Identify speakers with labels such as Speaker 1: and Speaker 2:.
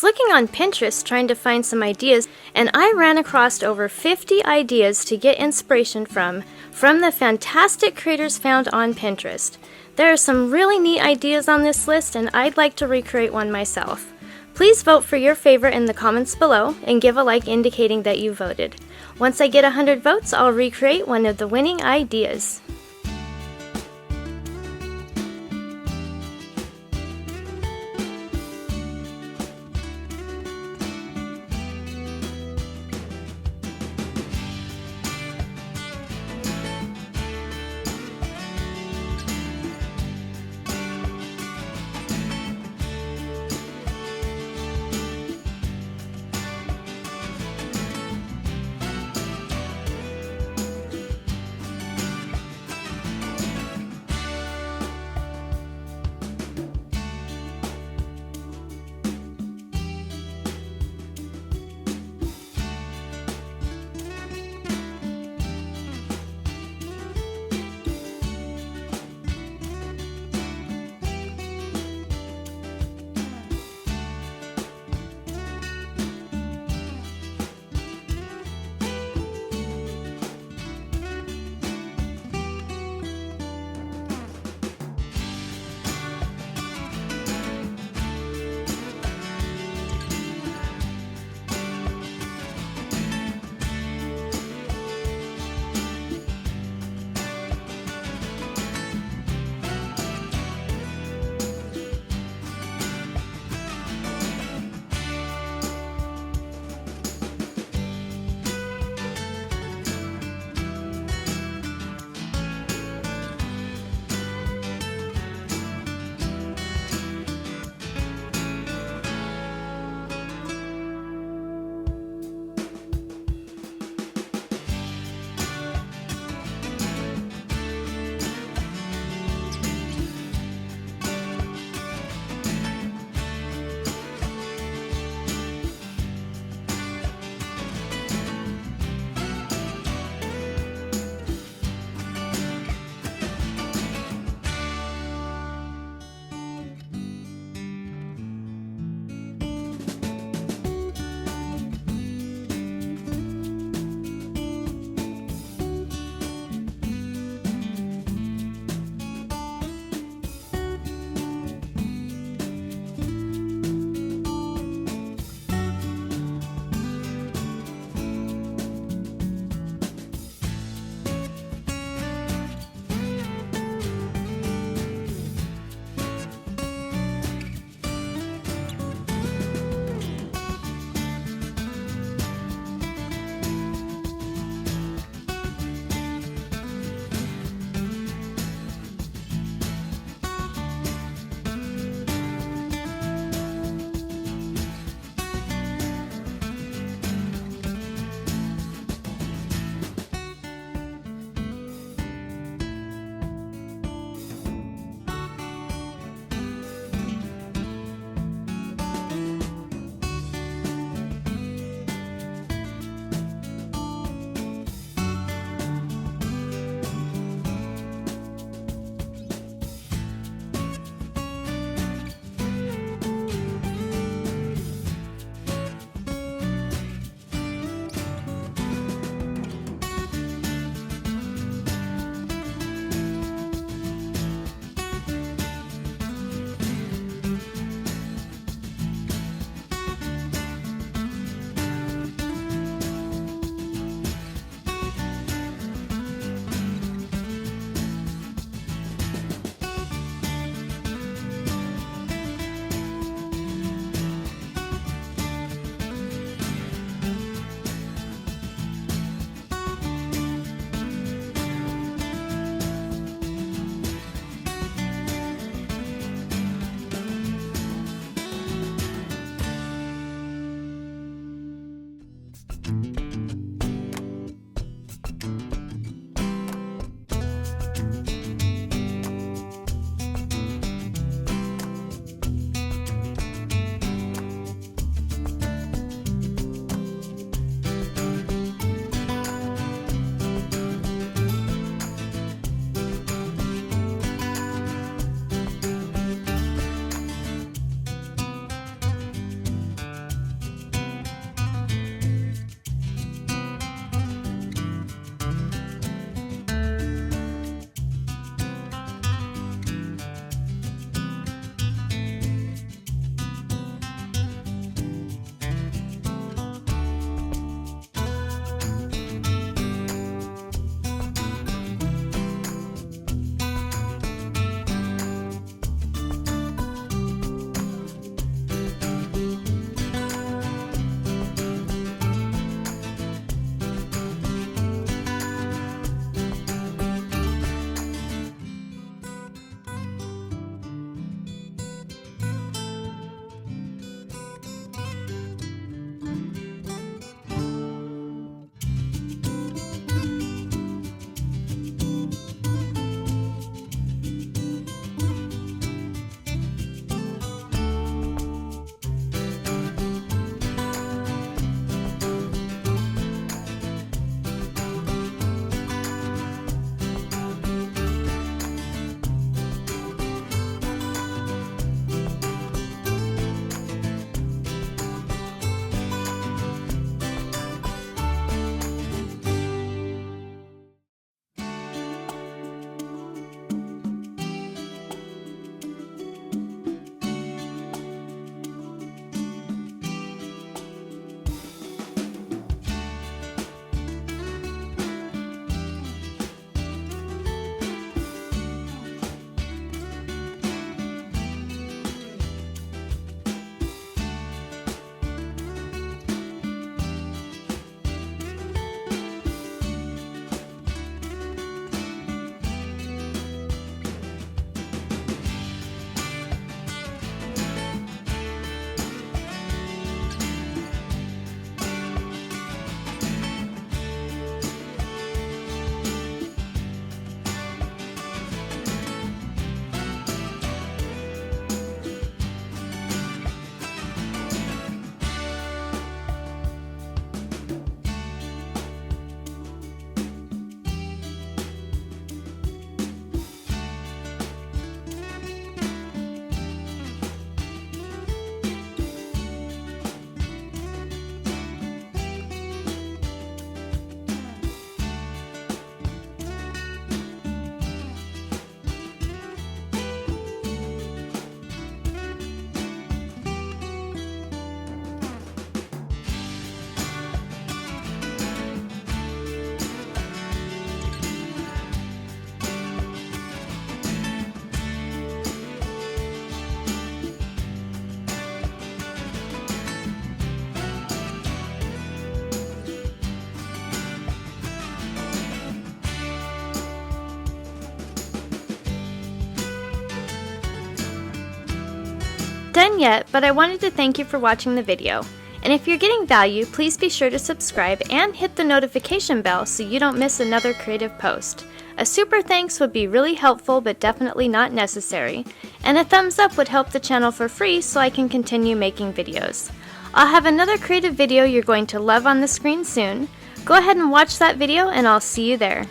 Speaker 1: Looking on Pinterest trying to find some ideas, and I ran across over 50 ideas to get inspiration from the fantastic creators found on Pinterest. There are some really neat ideas on this list, and I'd like to recreate one myself. Please vote for your favorite in the comments below and give a like indicating that you voted. Once I get 100 votes, I'll recreate one of the winning ideas. done yet, but I wanted to thank you for watching the video. And if you're getting value, please be sure to subscribe and hit the notification bell so you don't miss another creative post. A super thanks would be really helpful but definitely not necessary, and a thumbs up would help the channel for free so I can continue making videos. I'll have another creative video you're going to love on the screen soon. Go ahead and watch that video and I'll see you there.